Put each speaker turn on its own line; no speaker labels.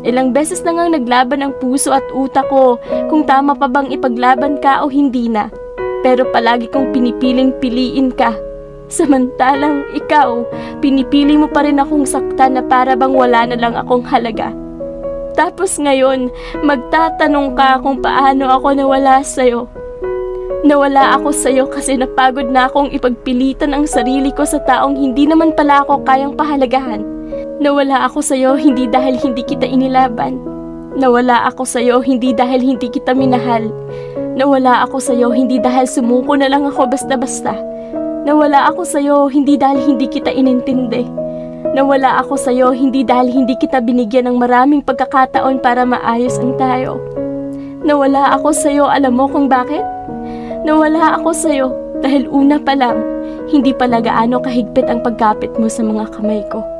Ilang beses na ngang naglaban ang puso at utak ko kung tama pa bang ipaglaban ka o hindi na. Pero palagi kong pinipiling piliin ka. Samantalang ikaw, pinipili mo pa rin akong saktan na para bang wala na lang akong halaga. Tapos ngayon, magtatanong ka kung paano ako nawala sa'yo. Nawala ako sa'yo kasi napagod na akong ipagpilitan ang sarili ko sa taong hindi naman pala ako kayang pahalagahan. Nawala ako sa'yo hindi dahil hindi kita inilaban. Nawala ako sa'yo hindi dahil hindi kita minahal. Nawala ako sa'yo hindi dahil sumuko na lang ako basta-basta. Nawala ako sa'yo hindi dahil hindi kita inintindi. Nawala ako sa'yo hindi dahil hindi kita binigyan ng maraming pagkakataon para maayos ang tayo. Nawala ako sa'yo, alam mo kung bakit? Nawala ako sa'yo dahil una pa lang, hindi pala gaano kahigpit ang pagkapit mo sa mga kamay ko.